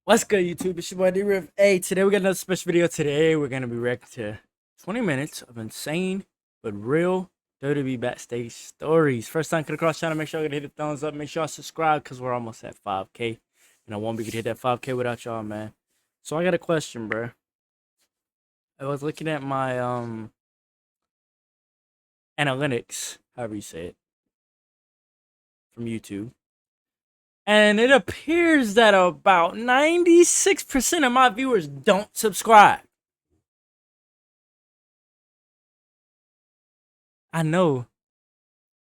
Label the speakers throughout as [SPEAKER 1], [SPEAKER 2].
[SPEAKER 1] What's good, YouTube? It's your boy D-Riff. Hey, today we got another special video. Today we're gonna be reacting to 20 minutes of insane but real WWE backstage stories. First time coming across the channel, make sure you hit the thumbs up. Make sure you subscribe because we're almost at 5K, and I won't be able to hit that 5K without y'all, man. So I got a question, bro. I was looking at my analytics, however you say it, from YouTube. And it appears that about 96% of my viewers don't subscribe. I know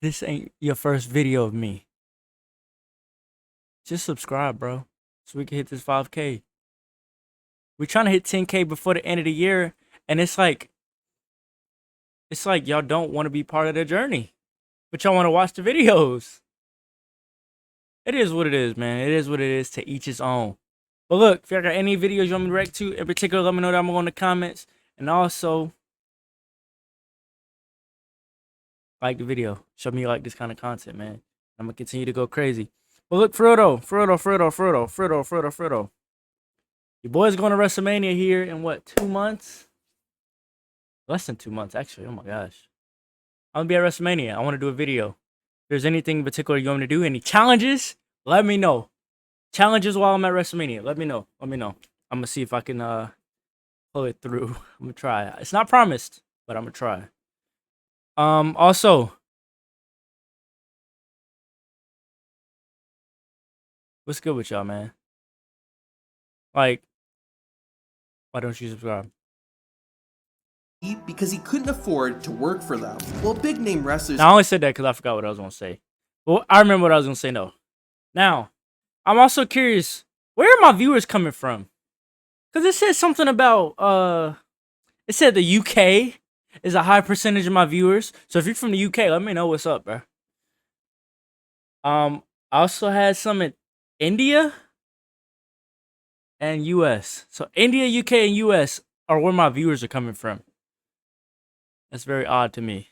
[SPEAKER 1] this ain't your first video of me. Just subscribe, bro, so we can hit this 5K. We're trying to hit 10K before the end of the year, and it's like y'all don't want to be part of the journey, but y'all want to watch the videos. It is what it is, man. It is what it is, to each his own. But look, if y'all got any videos you want me to react to in particular, let me know down below in the comments. And also, like the video. Show me you like this kind of content, man. I'm going to continue to go crazy. But look, for real though. Your boy's going to WrestleMania here in what, 2 months? Less than 2 months, actually. Oh my gosh. I'm going to be at WrestleMania. I want to do a video. If there's anything in particular you want me to do, any challenges, let me know. Challenges while I'm at WrestleMania, let me know. I'm gonna see if I can pull it through. I'm gonna try. It's not promised, but I'm gonna try. Also, what's good with y'all, man? Like, why don't you subscribe?
[SPEAKER 2] Because he couldn't afford to work for them. Well, big name wrestlers.
[SPEAKER 1] Now, I only said that because I forgot what I was gonna say. Well, I remember what I was gonna say. No. Now, I'm also curious, where are my viewers coming from? Because it said something about it said the UK is a high percentage of my viewers. So if you're from the UK, let me know what's up, bro. I also had some in India and US. So India, UK, and US are where my viewers are coming from. That's very odd to me.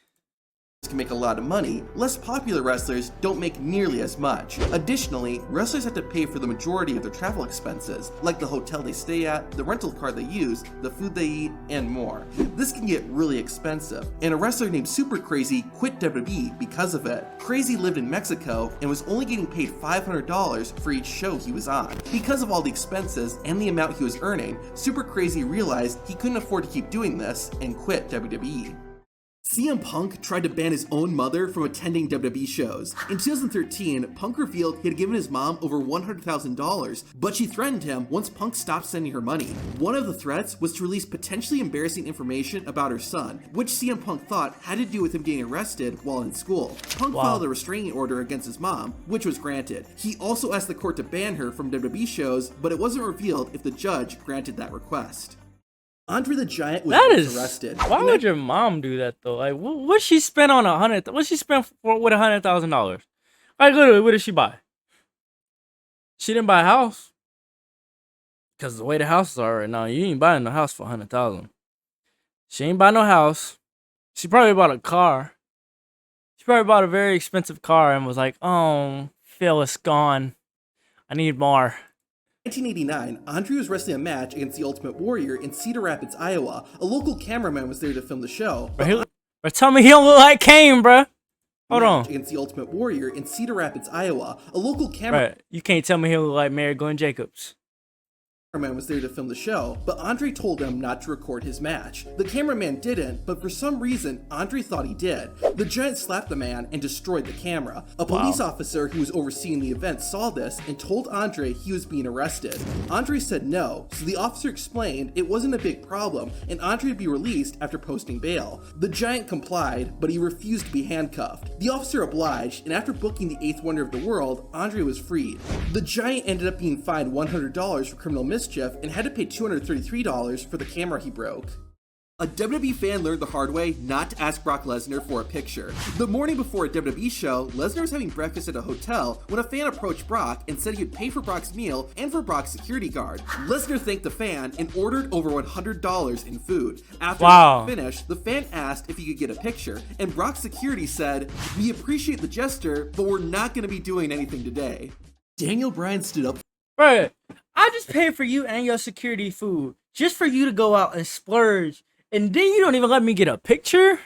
[SPEAKER 2] Can make a lot of money, less popular wrestlers don't make nearly as much. Additionally, wrestlers have to pay for the majority of their travel expenses, like the hotel they stay at, the rental car they use, the food they eat, and more. This can get really expensive, and a wrestler named Super Crazy quit WWE because of it. Crazy lived in Mexico and was only getting paid $500 for each show he was on. Because of all the expenses and the amount he was earning, Super Crazy realized he couldn't afford to keep doing this and quit WWE. CM Punk tried to ban his own mother from attending WWE shows. In 2013, Punk revealed he had given his mom over $100,000, but she threatened him once Punk stopped sending her money. One of the threats was to release potentially embarrassing information about her son, which CM Punk thought had to do with him getting arrested while in school. Punk filed a restraining order against his mom, which was granted. He also asked the court to ban her from WWE shows, but it wasn't revealed if the judge granted that request. Andre the Giant was arrested.
[SPEAKER 1] Why would your mom do that though? Like, what she spent on what she spent for with $100,000? Like, literally, what did she buy? She didn't buy a house, because the way the houses are right now, you ain't buying no house for $100,000. She ain't buy no house. She probably bought a car. She probably bought a very expensive car and was like, "Oh, Phil is gone. I need more."
[SPEAKER 2] 1989, Andre was wrestling a match against the Ultimate Warrior in Cedar Rapids, Iowa. A local cameraman was there to film the show.
[SPEAKER 1] Bro, tell me he don't look like Kane, bro. Hold on.
[SPEAKER 2] Against the Ultimate Warrior in Cedar Rapids, Iowa. A local cameraman.
[SPEAKER 1] You can't tell me he look like Mary Glenn Jacobs.
[SPEAKER 2] Cameraman was there to film the show, but Andre told him not to record his match. The cameraman didn't, but for some reason, Andre thought he did. The Giant slapped the man and destroyed the camera. A police officer who was overseeing the event saw this and told Andre he was being arrested. Andre said no, so the officer explained it wasn't a big problem and Andre would be released after posting bail. The Giant complied, but he refused to be handcuffed. The officer obliged, and after booking the 8th wonder of the world, Andre was freed. The Giant ended up being fined $100 for criminal mischief and had to pay $233 for the camera he broke. A WWE fan learned the hard way not to ask Brock Lesnar for a picture. The morning before a WWE show, Lesnar was having breakfast at a hotel when a fan approached Brock and said he would pay for Brock's meal and for Brock's security guard. Lesnar thanked the fan and ordered over $100 in food. After he finished, the fan asked if he could get a picture, and Brock's security said, "We appreciate the gesture, but we're not going to be doing anything today." Daniel Bryan stood up.
[SPEAKER 1] Right. I just paid for you and your security food just for you to go out and splurge, and then you don't even let me get a picture.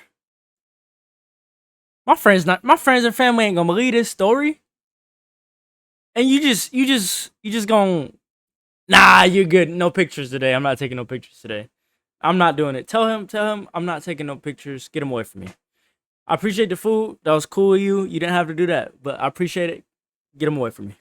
[SPEAKER 1] My friends and family ain't gonna believe this story. And you just gonna, nah, you're good. No pictures today. I'm not taking no pictures today. I'm not doing it. Tell him I'm not taking no pictures. Get him away from me. I appreciate the food. That was cool of you. You didn't have to do that, but I appreciate it. Get him away from me.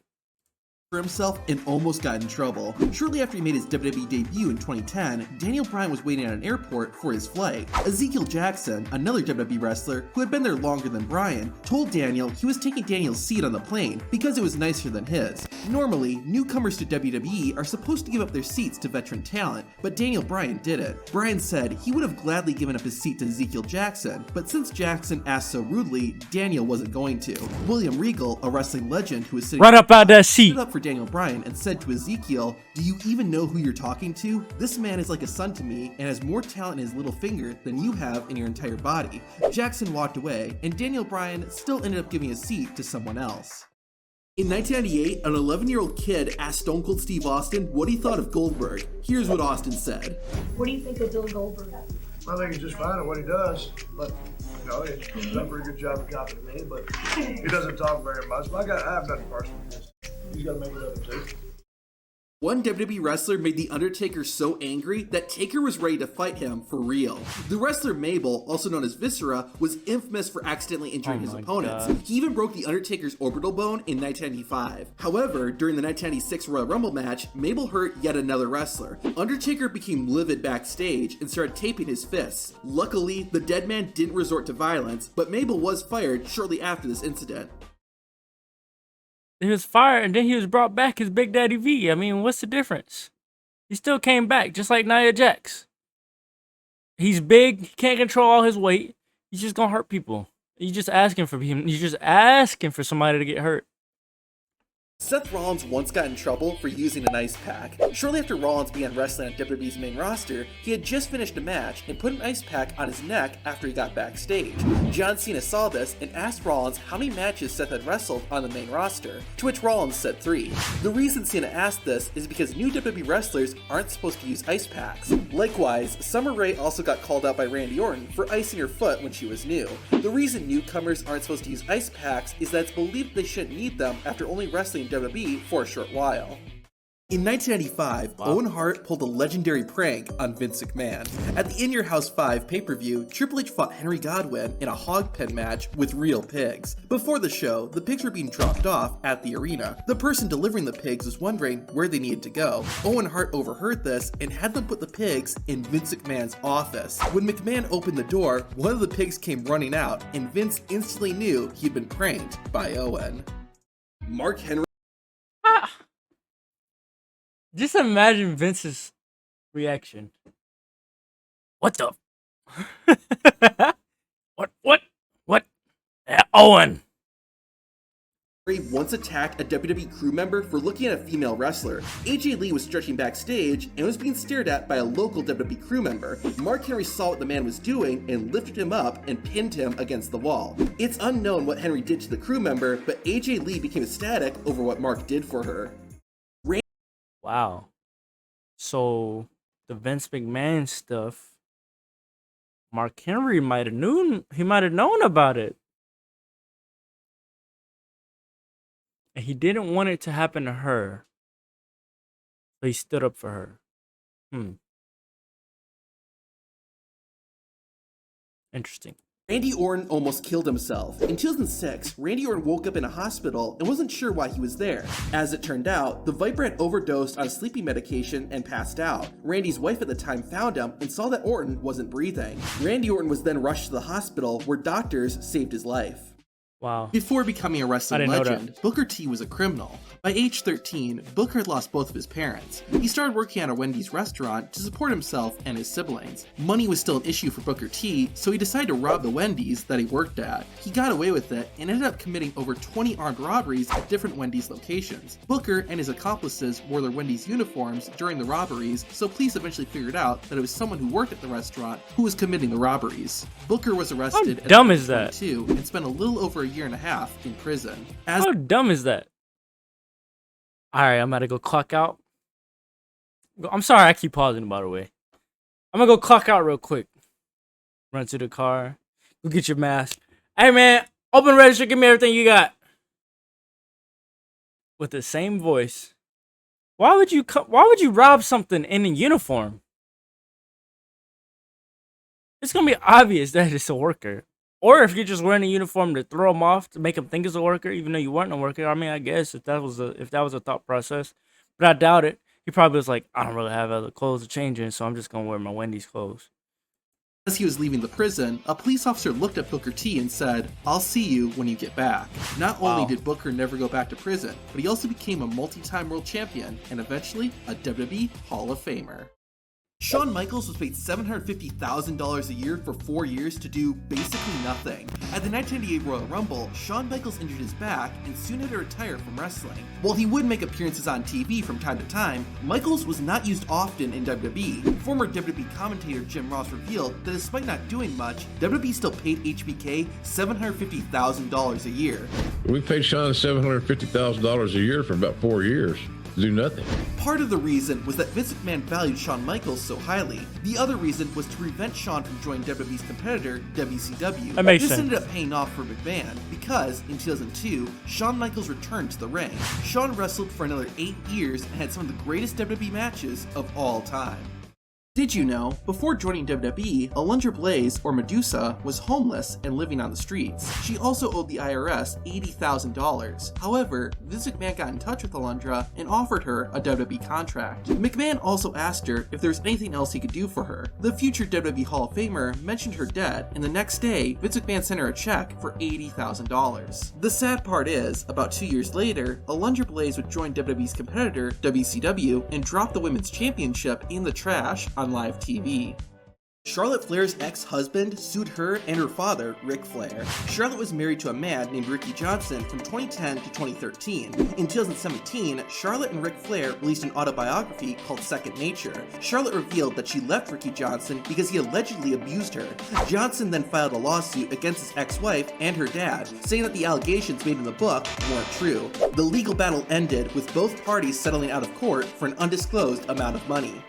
[SPEAKER 2] For himself and almost got in trouble. Shortly after he made his WWE debut in 2010, Daniel Bryan was waiting at an airport for his flight. Ezekiel Jackson, another WWE wrestler who had been there longer than Bryan, told Daniel he was taking Daniel's seat on the plane because it was nicer than his. Normally, newcomers to WWE are supposed to give up their seats to veteran talent, but Daniel Bryan didn't. Bryan said he would have gladly given up his seat to Ezekiel Jackson, but since Jackson asked so rudely, Daniel wasn't going to. William Regal, a wrestling legend who was sitting
[SPEAKER 1] right up out that seat,
[SPEAKER 2] stood up for Daniel Bryan and said to Ezekiel, "Do you even know who you're talking to? This man is like a son to me and has more talent in his little finger than you have in your entire body." Jackson walked away, and Daniel Bryan still ended up giving a seat to someone else. In 1998, an 11-year-old kid asked Stone Cold Steve Austin what he thought of Goldberg. Here's what Austin said.
[SPEAKER 3] What do you think of Bill Goldberg?
[SPEAKER 4] I think he's just fine at what he does, but you know, he's done a pretty good job of copying me, but he doesn't talk very much. But I have nothing personal against him. He's got to make it up too.
[SPEAKER 2] One WWE wrestler made The Undertaker so angry that Taker was ready to fight him for real. The wrestler Mabel, also known as Viscera, was infamous for accidentally injuring his opponents.
[SPEAKER 1] God.
[SPEAKER 2] He even broke The Undertaker's orbital bone in 1995. However, during the 1996 Royal Rumble match, Mabel hurt yet another wrestler. Undertaker became livid backstage and started taping his fists. Luckily, the dead man didn't resort to violence, but Mabel was fired shortly after this incident.
[SPEAKER 1] He was fired, and then he was brought back as Big Daddy V. I mean, what's the difference? He still came back, just like Nia Jax. He's big, he can't control all his weight. He's just gonna hurt people. You're just asking for him. You're just asking for somebody to get hurt.
[SPEAKER 2] Seth Rollins once got in trouble for using an ice pack. Shortly after Rollins began wrestling on WWE's main roster, he had just finished a match and put an ice pack on his neck after he got backstage. John Cena saw this and asked Rollins how many matches Seth had wrestled on the main roster, to which Rollins said 3. The reason Cena asked this is because new WWE wrestlers aren't supposed to use ice packs. Likewise, Summer Rae also got called out by Randy Orton for icing her foot when she was new. The reason newcomers aren't supposed to use ice packs is that it's believed they shouldn't need them after only wrestling WWE for a short while. In 1995, Owen Hart pulled a legendary prank on Vince McMahon. At the In Your House 5 pay-per-view, Triple H fought Henry Godwinn in a hog pen match with real pigs. Before the show, the pigs were being dropped off at the arena. The person delivering the pigs was wondering where they needed to go. Owen Hart overheard this and had them put the pigs in Vince McMahon's office. When McMahon opened the door, one of the pigs came running out, and Vince instantly knew he'd been pranked by Owen. Mark Henry.
[SPEAKER 1] Just imagine Vince's reaction. What the? What? Owen.
[SPEAKER 2] Once attacked a WWE crew member for looking at a female wrestler. AJ Lee was stretching backstage and was being stared at by a local WWE crew member. Mark Henry saw what the man was doing and lifted him up and pinned him against the wall. It's unknown what Henry did to the crew member, but AJ Lee became ecstatic over what Mark did for her.
[SPEAKER 1] Wow. So the Vince McMahon stuff, Mark Henry might have known about it. And he didn't want it to happen to her. So he stood up for her. Interesting.
[SPEAKER 2] Randy Orton almost killed himself. In 2006, Randy Orton woke up in a hospital and wasn't sure why he was there. As it turned out, the Viper had overdosed on sleeping medication and passed out. Randy's wife at the time found him and saw that Orton wasn't breathing. Randy Orton was then rushed to the hospital where doctors saved his life.
[SPEAKER 1] Wow.
[SPEAKER 2] Before becoming a wrestling
[SPEAKER 1] know
[SPEAKER 2] legend,
[SPEAKER 1] that.
[SPEAKER 2] Booker T was a criminal. By age 13, Booker had lost both of his parents. He started working at a Wendy's restaurant to support himself and his siblings. Money was still an issue for Booker T, so he decided to rob the Wendy's that he worked at. He got away with it and ended up committing over 20 armed robberies at different Wendy's locations. Booker and his accomplices wore their Wendy's uniforms during the robberies, so police eventually figured out that it was someone who worked at the restaurant who was committing the robberies. Booker was arrested
[SPEAKER 1] How dumb is that?
[SPEAKER 2] 22 and spent a little over a year and a half in prison.
[SPEAKER 1] How dumb is that? Alright, I'm about to go clock out. I'm sorry I keep pausing, by the way. I'm gonna go clock out real quick. Run to the car. Go get your mask. Hey, man, open register. Give me everything you got. With the same voice. Why would you rob something in a uniform? It's gonna be obvious that it's a worker. Or if you're just wearing a uniform to throw them off, to make them think it's a worker, even though you weren't a worker. I mean, I guess if that was a thought process, but I doubt it. He probably was like, I don't really have other clothes to change in, so I'm just gonna wear my Wendy's clothes.
[SPEAKER 2] As he was leaving the prison, a police officer looked at Booker T and said, "I'll see you when you get back." Not only did Booker never go back to prison, but he also became a multi-time world champion and eventually a WWE Hall of Famer. Shawn Michaels was paid $750,000 a year for 4 years to do basically nothing. At the 1998 Royal Rumble, Shawn Michaels injured his back and soon had to retire from wrestling. While he would make appearances on TV from time to time, Michaels was not used often in WWE. Former WWE commentator Jim Ross revealed that despite not doing much, WWE still paid HBK $750,000 a year.
[SPEAKER 5] We paid Shawn $750,000 a year for about 4 years. Do nothing.
[SPEAKER 2] Part of the reason was that Vince McMahon valued Shawn Michaels so highly. The other reason was to prevent Shawn from joining WWE's competitor, WCW.
[SPEAKER 1] That makes
[SPEAKER 2] this
[SPEAKER 1] sense.
[SPEAKER 2] ended up paying off for McMahon because, in 2002, Shawn Michaels returned to the ring. Shawn wrestled for another 8 years and had some of the greatest WWE matches of all time. Did you know, before joining WWE, Alundra Blaze, or Medusa, was homeless and living on the streets. She also owed the IRS $80,000. However, Vince McMahon got in touch with Alundra and offered her a WWE contract. McMahon also asked her if there was anything else he could do for her. The future WWE Hall of Famer mentioned her debt, and the next day, Vince McMahon sent her a check for $80,000. The sad part is, about 2 years later, Alundra Blaze would join WWE's competitor, WCW, and drop the Women's Championship in the trash on live TV. Charlotte Flair's ex-husband sued her and her father, Ric Flair. Charlotte was married to a man named Ricky Johnson from 2010 to 2013. In 2017, Charlotte and Ric Flair released an autobiography called Second Nature. Charlotte revealed that she left Ricky Johnson because he allegedly abused her. Johnson then filed a lawsuit against his ex-wife and her dad, saying that the allegations made in the book weren't true. The legal battle ended with both parties settling out of court for an undisclosed amount of money.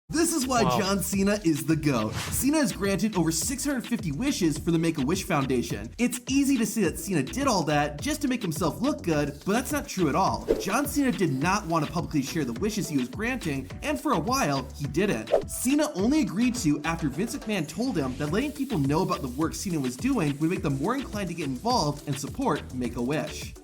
[SPEAKER 2] This is why John Cena is the GOAT. Cena has granted over 650 wishes for the Make-A-Wish Foundation. It's easy to say that Cena did all that just to make himself look good, but that's not true at all. John Cena did not want to publicly share the wishes he was granting, and for a while, he didn't. Cena only agreed to after Vince McMahon told him that letting people know about the work Cena was doing would make them more inclined to get involved and support Make-A-Wish.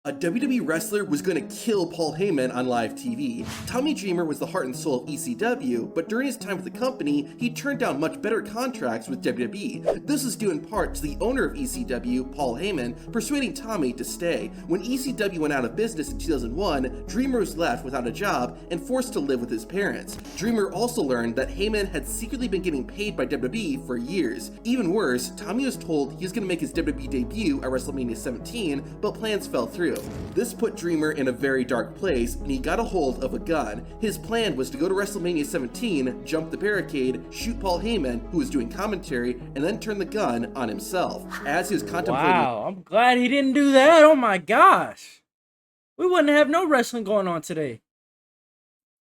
[SPEAKER 2] A WWE wrestler was going to kill Paul Heyman on live TV. Tommy Dreamer was the heart and soul of ECW, but during his time with the company, he turned down much better contracts with WWE. This was due in part to the owner of ECW, Paul Heyman, persuading Tommy to stay. When ECW went out of business in 2001, Dreamer was left without a job and forced to live with his parents. Dreamer also learned that Heyman had secretly been getting paid by WWE for years. Even worse, Tommy was told he was going to make his WWE debut at WrestleMania 17, but plans fell through. This put Dreamer in a very dark place, and he got a hold of a gun. His plan was to go to WrestleMania 17, jump the barricade, shoot Paul Heyman, who was doing commentary, and then turn the gun on himself. As he was contemplating—
[SPEAKER 1] Wow, I'm glad he didn't do that. Oh my gosh. We wouldn't have no wrestling going on today.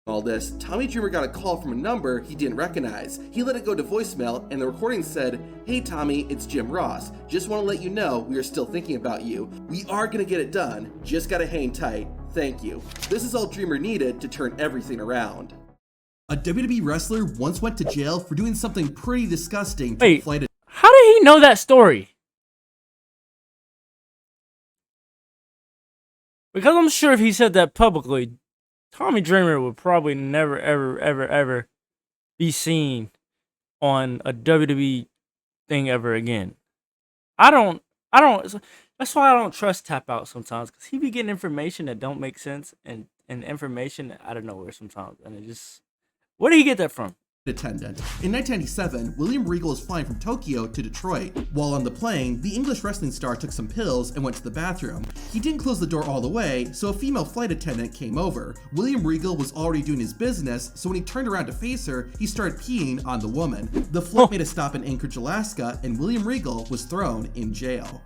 [SPEAKER 2] all this, Tommy Dreamer got a call from a number he didn't recognize. He let it go to voicemail, and the recording said, "Hey Tommy, it's Jim Ross. Just want to let you know we are still thinking about you. We are gonna get it done. Just gotta hang tight. Thank you." This is all Dreamer needed to turn everything around. A WWE wrestler once went to jail for doing something pretty disgusting to
[SPEAKER 1] Wait, how did he know that story? Because I'm sure if he said that publicly, Tommy Dreamer would probably never, ever be seen on a WWE thing ever again. I don't, that's why I don't trust Tap Out sometimes, because he be getting information that don't make sense and information out of nowhere sometimes. And it just, where did he get that from?
[SPEAKER 2] Attendant. In 1997, William Regal was flying from Tokyo to Detroit. While on the plane, the English wrestling star took some pills and went to the bathroom. He didn't close the door all the way, so a female flight attendant came over. William Regal was already doing his business, so when he turned around to face her, he started peeing on the woman. The flight made a stop in Anchorage, Alaska, and William Regal was thrown in jail.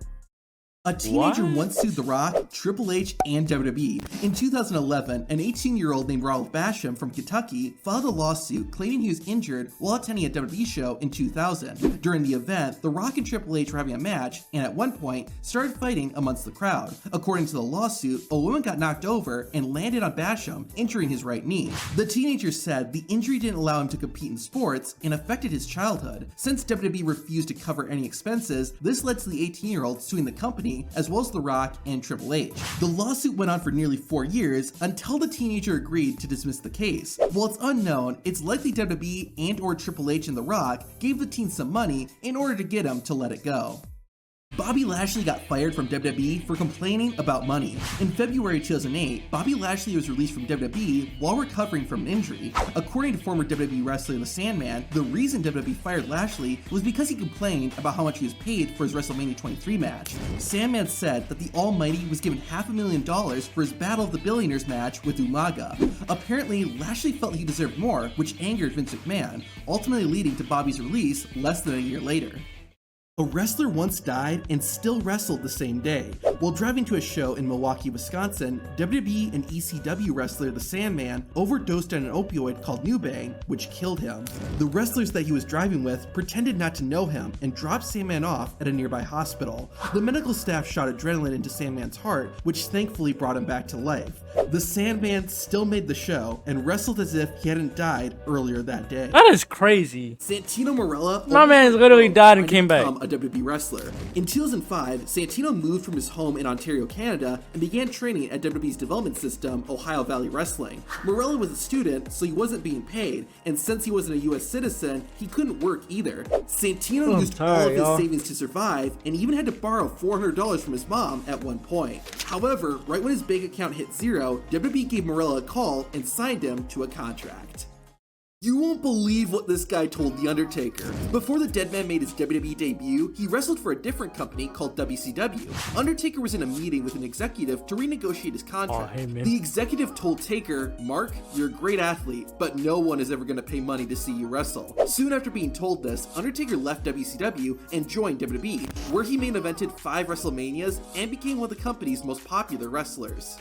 [SPEAKER 2] A teenager
[SPEAKER 1] What?
[SPEAKER 2] once sued The Rock, Triple H, and WWE. In 2011, an 18-year-old named Ralph Basham from Kentucky filed a lawsuit claiming he was injured while attending a WWE show in 2000. During the event, The Rock and Triple H were having a match and at one point started fighting amongst the crowd. According to the lawsuit, a woman got knocked over and landed on Basham, injuring his right knee. The teenager said the injury didn't allow him to compete in sports and affected his childhood. Since WWE refused to cover any expenses, this led to the 18-year-old suing the company as well as The Rock and Triple H. The lawsuit went on for nearly 4 years until the teenager agreed to dismiss the case. While it's unknown, it's likely WWE and or Triple H and The Rock gave the teen some money in order to get him to let it go. Bobby Lashley got fired from WWE for complaining about money. In February 2008, Bobby Lashley was released from WWE while recovering from an injury. According to former WWE wrestler The Sandman, the reason WWE fired Lashley was because he complained about how much he was paid for his WrestleMania 23 match. Sandman said that the Almighty was given $500,000 for his Battle of the Billionaires match with Umaga. Apparently, Lashley felt he deserved more, which angered Vince McMahon, ultimately leading to Bobby's release less than a year later. A wrestler once died and still wrestled the same day. While driving to a show in Milwaukee, Wisconsin, WWE and ECW wrestler The Sandman overdosed on an opioid called Nubang, which killed him. The wrestlers that he was driving with pretended not to know him and dropped Sandman off at a nearby hospital. The medical staff shot adrenaline into Sandman's heart, which thankfully brought him back to life. The Sandman still made the show and wrestled as if he hadn't died earlier that day.
[SPEAKER 1] That is crazy.
[SPEAKER 2] Santino Marella.
[SPEAKER 1] My man's literally died and came back.
[SPEAKER 2] A WWE wrestler. In 2005, Santino moved from his home in Ontario, Canada, and began training at WWE's development system, Ohio Valley Wrestling. Marella was a student, so he wasn't being paid, and since he wasn't a US citizen, he couldn't work either. Santino used all of his savings to survive, and even had to borrow $400 from his mom at one point. However, right when his bank account hit zero, WWE gave Marella a call and signed him to a contract. You won't believe what this guy told The Undertaker. Before the dead man made his WWE debut, he wrestled for a different company called WCW. Undertaker was in a meeting with an executive to renegotiate his contract. The executive told Taker, "Mark, you're a great athlete, but no one is ever going to pay money to see you wrestle." Soon after being told this, Undertaker left WCW and joined WWE, where he main evented 5 WrestleManias and became one of the company's most popular wrestlers.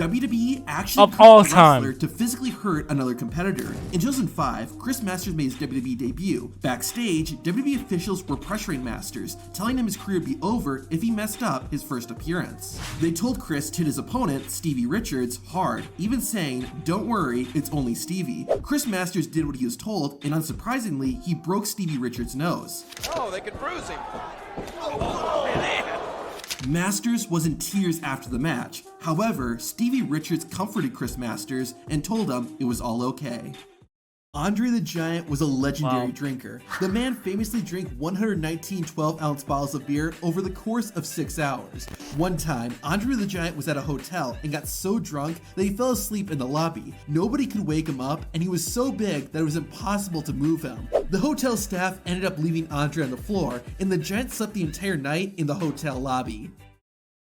[SPEAKER 2] WWE actually
[SPEAKER 1] of all time
[SPEAKER 2] to physically hurt another competitor. In 2005, Chris Masters made his WWE debut. Backstage, WWE officials were pressuring Masters, telling him his career would be over if he messed up his first appearance. They told Chris to hit his opponent, Stevie Richards, hard, even saying, "Don't worry, it's only Stevie." Chris Masters did what he was told, and unsurprisingly, he broke Stevie Richards' nose.
[SPEAKER 6] Oh, they could bruise him.
[SPEAKER 2] Masters was in tears after the match. However, Stevie Richards comforted Chris Masters and told him it was all okay. Andre the Giant was a legendary drinker. The man famously drank 119 12-ounce bottles of beer over the course of 6 hours. One time, Andre the Giant was at a hotel and got so drunk that he fell asleep in the lobby. Nobody could wake him up, and he was so big that it was impossible to move him. The hotel staff ended up leaving Andre on the floor, and the Giant slept the entire night in the hotel lobby.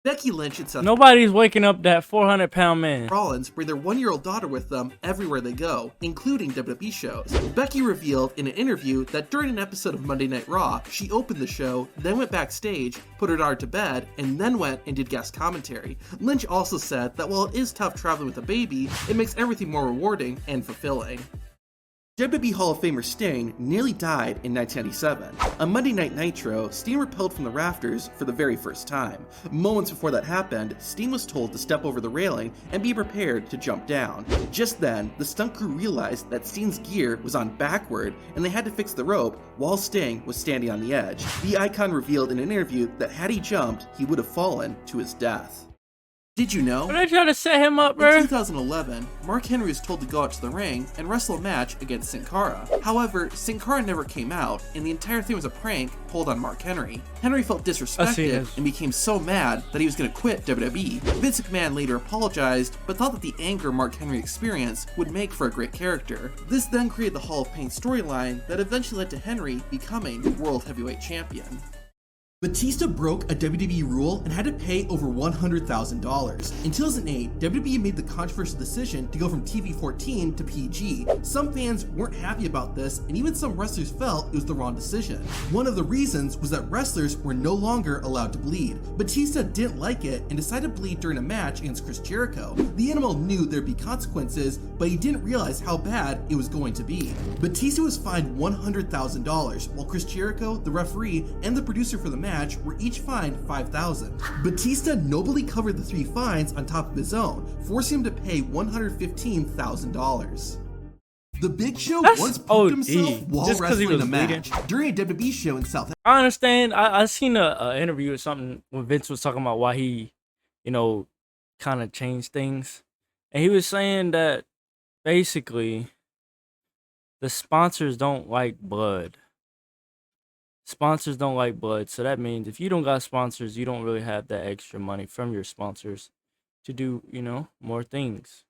[SPEAKER 2] Becky Lynch and Seth
[SPEAKER 1] Nobody's waking up that 400-pound man.
[SPEAKER 2] Rollins bring their 1-year-old daughter with them everywhere they go, including WWE shows. Becky revealed in an interview that during an episode of Monday Night Raw, she opened the show, then went backstage, put her daughter to bed, and then went and did guest commentary. Lynch also said that while it is tough traveling with a baby, it makes everything more rewarding and fulfilling. WWE Hall of Famer Sting nearly died in 1997. On Monday Night Nitro, Sting rappelled from the rafters for the very first time. Moments before that happened, Sting was told to step over the railing and be prepared to jump down. Just then, the stunt crew realized that Sting's gear was on backward and they had to fix the rope while Sting was standing on the edge. The icon revealed in an interview that had he jumped, he would have fallen to his death. Did you know?
[SPEAKER 1] Are they trying to set him up, bro?
[SPEAKER 2] In 2011, Mark Henry was told to go out to the ring and wrestle a match against Sin Cara. However, Sin Cara never came out, and the entire thing was a prank pulled on Mark Henry. Henry felt disrespected and became so mad that he was going to quit WWE. Vince McMahon later apologized, but thought that the anger Mark Henry experienced would make for a great character. This then created the Hall of Pain storyline that eventually led to Henry becoming World Heavyweight Champion. Batista broke a WWE rule and had to pay over $100,000. In 2008, WWE made the controversial decision to go from TV 14 to PG. Some fans weren't happy about this, and even some wrestlers felt it was the wrong decision. One of the reasons was that wrestlers were no longer allowed to bleed. Batista didn't like it and decided to bleed during a match against Chris Jericho. The animal knew there'd be consequences, but he didn't realize how bad it was going to be. Batista was fined $100,000, while Chris Jericho, the referee, and the producer for the match were each fined $5,000. Batista nobly covered the 3 fines on top of his own, forcing him to pay $115,000. The Big Show once poked himself while
[SPEAKER 1] just
[SPEAKER 2] wrestling a match during a WWE show in South.
[SPEAKER 1] I understand. I seen a interview or something when Vince was talking about why he, kind of changed things, and he was saying that basically the sponsors don't like blood. Sponsors don't like blood, so that means if you don't got sponsors, you don't really have that extra money from your sponsors to do, more things.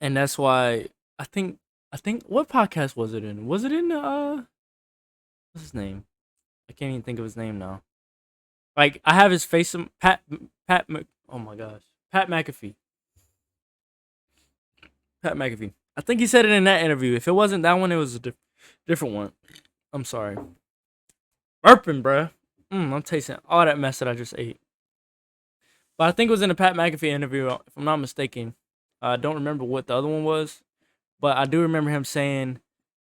[SPEAKER 1] And that's why I think what podcast was it in? Was it in what's his name? I can't even think of his name now. Like, I have his face, oh my gosh, Pat McAfee. Pat McAfee. I think he said it in that interview. If it wasn't that one, it was a different one. I'm sorry. Burping, bruh. I'm tasting all that mess that I just ate. But I think it was in a Pat McAfee interview, if I'm not mistaken. I don't remember what the other one was, but I do remember him saying,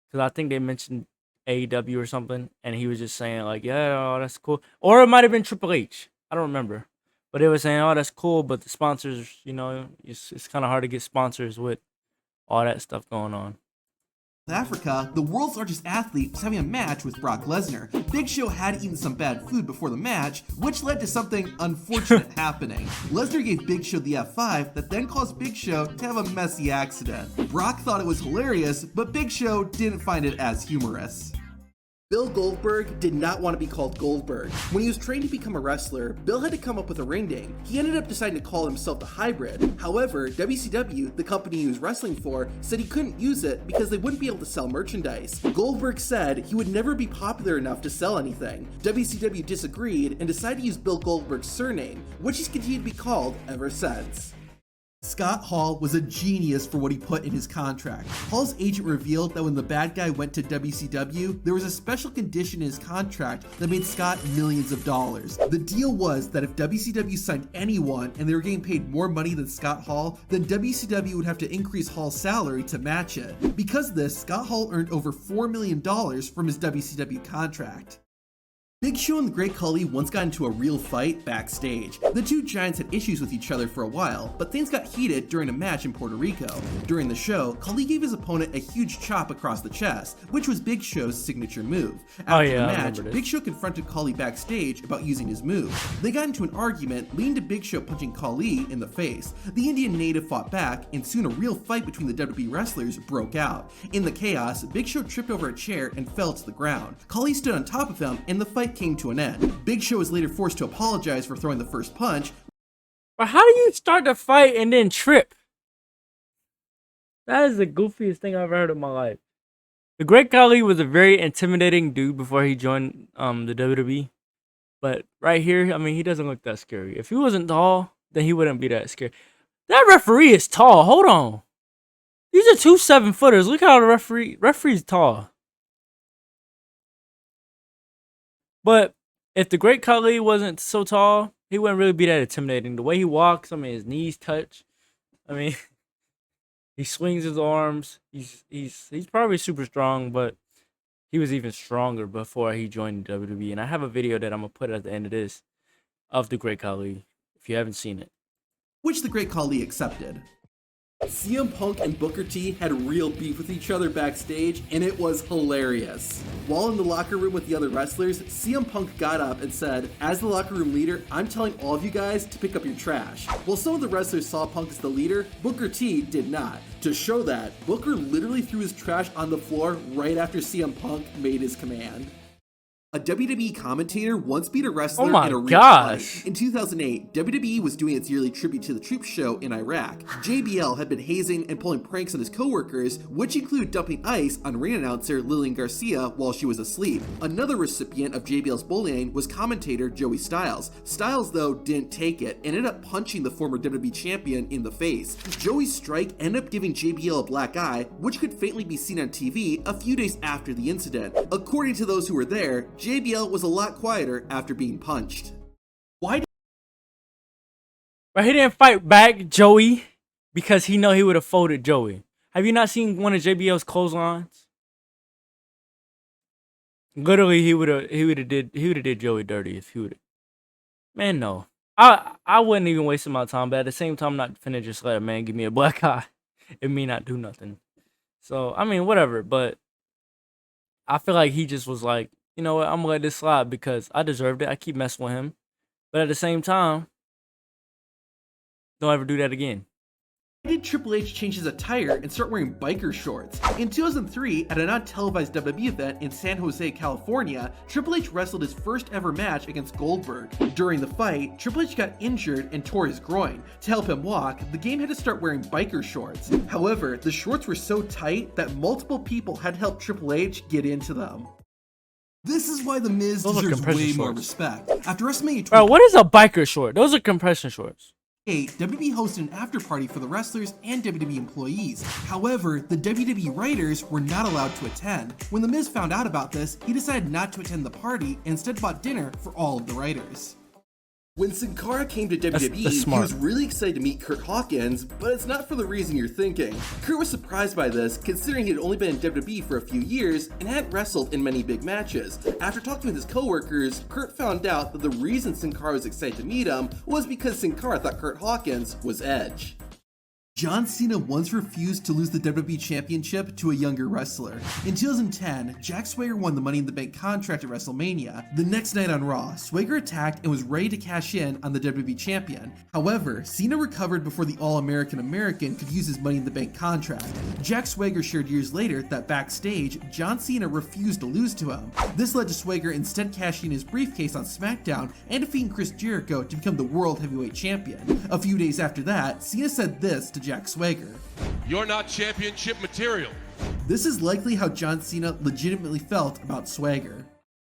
[SPEAKER 1] because I think they mentioned AEW or something, and he was just saying, like, yeah, oh, that's cool. Or it might have been Triple H. I don't remember. But they were saying, oh, that's cool, but the sponsors, it's kind of hard to get sponsors with all that stuff going on.
[SPEAKER 2] Africa, the world's largest athlete was having a match with Brock Lesnar. Big Show had eaten some bad food before the match, which led to something unfortunate happening. Lesnar gave Big Show the F5 that then caused Big Show to have a messy accident. Brock thought it was hilarious, but Big Show didn't find it as humorous. Bill Goldberg did not want to be called Goldberg. When he was trained to become a wrestler, Bill had to come up with a ring name. He ended up deciding to call himself the Hybrid. However, WCW, the company he was wrestling for, said he couldn't use it because they wouldn't be able to sell merchandise. Goldberg said he would never be popular enough to sell anything. WCW disagreed and decided to use Bill Goldberg's surname, which he's continued to be called ever since. Scott Hall was a genius for what he put in his contract. Hall's agent revealed that when the bad guy went to WCW, there was a special condition in his contract that made Scott millions of dollars. The deal was that if WCW signed anyone and they were getting paid more money than Scott Hall, then WCW would have to increase Hall's salary to match it. Because of this, Scott Hall earned over $4 million from his WCW contract. Big Show and the Great Khali once got into a real fight backstage. The two giants had issues with each other for a while, but things got heated during a match in Puerto Rico. During the show, Khali gave his opponent a huge chop across the chest, which was Big Show's signature move. After the match, Big Show confronted Khali backstage about using his move. They got into an argument, leading to Big Show punching Khali in the face. The Indian native fought back, and soon a real fight between the WWE wrestlers broke out. In the chaos, Big Show tripped over a chair and fell to the ground. Khali stood on top of him, and the fight came to an end. Big Show was later forced to apologize for throwing the first punch.
[SPEAKER 1] But how do you start the fight and then trip? That is the goofiest thing I've ever heard in my life. The Great Khali was a very intimidating dude before he joined the WWE. But right here, I mean, he doesn't look that scary. If he wasn't tall, then he wouldn't be that scary. That referee is tall. Hold on. These are 2 7-footers. Look how the referee's tall. But if the Great Khali wasn't so tall, he wouldn't really be that intimidating. The way he walks, I mean, his knees touch. I mean, he swings his arms. He's probably super strong, but he was even stronger before he joined WWE. And I have a video that I'm gonna put at the end of this of the Great Khali, if you haven't seen it.
[SPEAKER 2] Which the Great Khali accepted. CM Punk and Booker T had real beef with each other backstage, and it was hilarious. While in the locker room with the other wrestlers, CM Punk got up and said, "As the locker room leader, I'm telling all of you guys to pick up your trash." While some of the wrestlers saw Punk as the leader, Booker T did not. To show that, Booker literally threw his trash on the floor right after CM Punk made his command. A WWE commentator once beat a wrestler
[SPEAKER 1] Oh my
[SPEAKER 2] in a real
[SPEAKER 1] gosh.
[SPEAKER 2] fight. In 2008, WWE was doing its yearly Tribute to the Troops show in Iraq. JBL had been hazing and pulling pranks on his coworkers, which included dumping ice on ring announcer Lillian Garcia while she was asleep. Another recipient of JBL's bullying was commentator Joey Styles. Styles, though, didn't take it and ended up punching the former WWE champion in the face. Joey's strike ended up giving JBL a black eye, which could faintly be seen on TV a few days after the incident. According to those who were there, JBL was a lot quieter after being punched.
[SPEAKER 1] But he didn't fight back, Joey, because he know he would have folded Joey. Have you not seen one of JBL's clotheslines? Literally, he would have did Joey dirty if he would. Man, no. I wouldn't even waste my time, but at the same time, I'm not finna just let a man give me a black eye and me not do nothing. So I mean, whatever. But I feel like he just was like, you know what, I'm gonna let this slide because I deserved it. I keep messing with him. But at the same time, don't ever do that again.
[SPEAKER 2] Why did Triple H change his attire and start wearing biker shorts? In 2003, at a non-televised WWE event in San Jose, California, Triple H wrestled his first ever match against Goldberg. During the fight, Triple H got injured and tore his groin. To help him walk, the game had to start wearing biker shorts. However, the shorts were so tight that multiple people had to help Triple H get into them. This is why The Miz
[SPEAKER 1] Those are
[SPEAKER 2] deserves
[SPEAKER 1] compression
[SPEAKER 2] way more
[SPEAKER 1] shorts.
[SPEAKER 2] respect. After WrestleMania 20,
[SPEAKER 1] Bro, what is a biker short? Those are compression shorts.
[SPEAKER 2] WWE hosted an after party for the wrestlers and WWE employees. However, the WWE writers were not allowed to attend. When The Miz found out about this, he decided not to attend the party and instead bought dinner for all of the writers. When Sin Cara came to WWE,
[SPEAKER 1] that's
[SPEAKER 2] he
[SPEAKER 1] smart.
[SPEAKER 2] was really excited to meet Kurt Hawkins, but it's not for the reason you're thinking. Kurt was surprised by this, considering he had only been in WWE for a few years and hadn't wrestled in many big matches. After talking with his coworkers, Kurt found out that the reason Sin Cara was excited to meet him was because Sin Cara thought Kurt Hawkins was Edge. John Cena once refused to lose the WWE Championship to a younger wrestler. In 2010, Jack Swagger won the Money in the Bank contract at WrestleMania. The next night on Raw, Swagger attacked and was ready to cash in on the WWE Champion. However, Cena recovered before the All-American American could use his Money in the Bank contract. Jack Swagger shared years later that backstage, John Cena refused to lose to him. This led to Swagger instead cashing his briefcase on SmackDown and defeating Chris Jericho to become the World Heavyweight Champion. A few days after that, Cena said this to Jack Swagger:
[SPEAKER 6] "You're not championship material."
[SPEAKER 2] This is likely how John Cena legitimately felt about Swagger.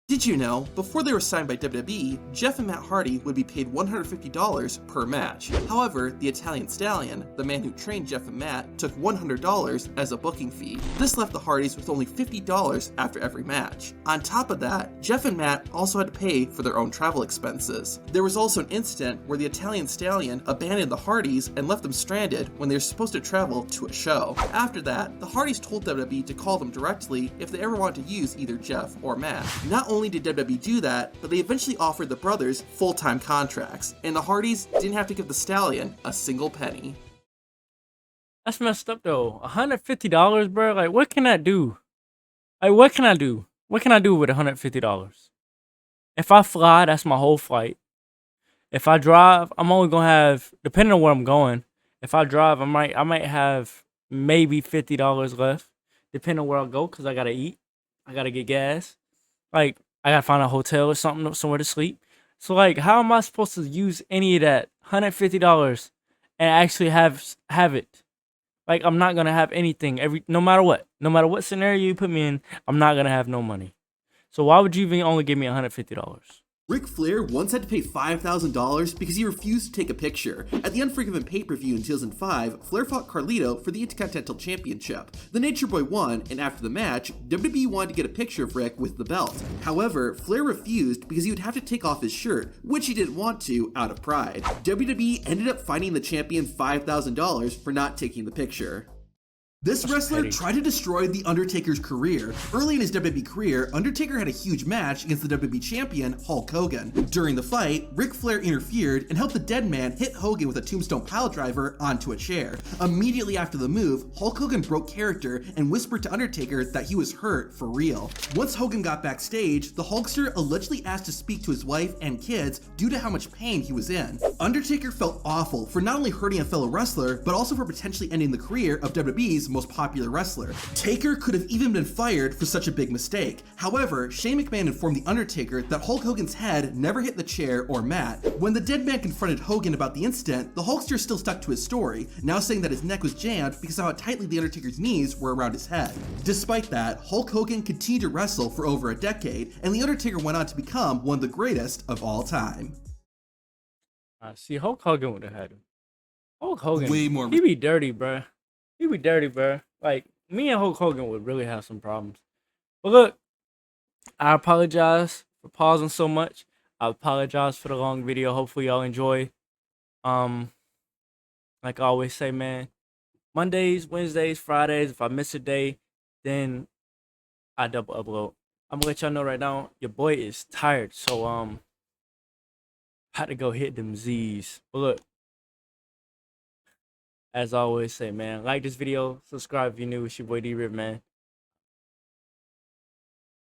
[SPEAKER 2] Did you know, before they were signed by WWE, Jeff and Matt Hardy would be paid $150 per match. However, the Italian Stallion, the man who trained Jeff and Matt, took $100 as a booking fee. This left the Hardys with only $50 after every match. On top of that, Jeff and Matt also had to pay for their own travel expenses. There was also an incident where the Italian Stallion abandoned the Hardys and left them stranded when they were supposed to travel to a show. After that, the Hardys told WWE to call them directly if they ever wanted to use either Jeff or Matt. Not only did WWE do that, but they eventually offered the brothers full-time contracts, and the Hardys didn't have to give the Stallion a single penny.
[SPEAKER 1] That's messed up though. $150, bro. Like, what can that do? Like, what can I do? What can I do with $150? If I fly, that's my whole flight. If I drive, I'm only gonna have, depending on where I'm going. If I drive, I might have maybe $50 left, depending on where I go, cause I gotta eat, I gotta get gas. Like, I gotta find a hotel or something, somewhere to sleep. So, like, how am I supposed to use any of that $150 and actually have it? Like, I'm not gonna have anything no matter what scenario you put me in, I'm not gonna have no money. So why would you even only give me $150?
[SPEAKER 2] Ric Flair once had to pay $5,000 because he refused to take a picture. At the Unforgiven pay-per-view in 2005, Flair fought Carlito for the Intercontinental Championship. The Nature Boy won, and after the match, WWE wanted to get a picture of Ric with the belt. However, Flair refused because he would have to take off his shirt, which he didn't want to out of pride. WWE ended up fining the champion $5,000 for not taking the picture. This wrestler tried to destroy The Undertaker's career. Early in his WWE career, Undertaker had a huge match against the WWE champion, Hulk Hogan. During the fight, Ric Flair interfered and helped the dead man hit Hogan with a tombstone piledriver onto a chair. Immediately after the move, Hulk Hogan broke character and whispered to Undertaker that he was hurt for real. Once Hogan got backstage, the Hulkster allegedly asked to speak to his wife and kids due to how much pain he was in. Undertaker felt awful for not only hurting a fellow wrestler, but also for potentially ending the career of WWE's most popular wrestler. Taker could have even been fired for such a big mistake. However, Shane McMahon informed The Undertaker that Hulk Hogan's head never hit the chair or mat. When the dead man confronted Hogan about the incident, the Hulkster still stuck to his story, now saying that his neck was jammed because of how tightly The Undertaker's knees were around his head. Despite that, Hulk Hogan continued to wrestle for over a decade, and The Undertaker went on to become one of the greatest of all time.
[SPEAKER 1] See, Hulk Hogan would have had him. Hulk Hogan,
[SPEAKER 2] Way more-
[SPEAKER 1] he be dirty, bruh. He be dirty, bruh. Like, me and Hulk Hogan would really have some problems. But look, I apologize for pausing so much. I apologize for the long video. Hopefully y'all enjoy. Like I always say, man, Mondays, Wednesdays, Fridays, if I miss a day, then I double upload. I'm gonna let y'all know right now, your boy is tired, so had to go hit them Z's. But look, as I always say, man, like this video, subscribe if you're new. It's your boy D-Rip, man.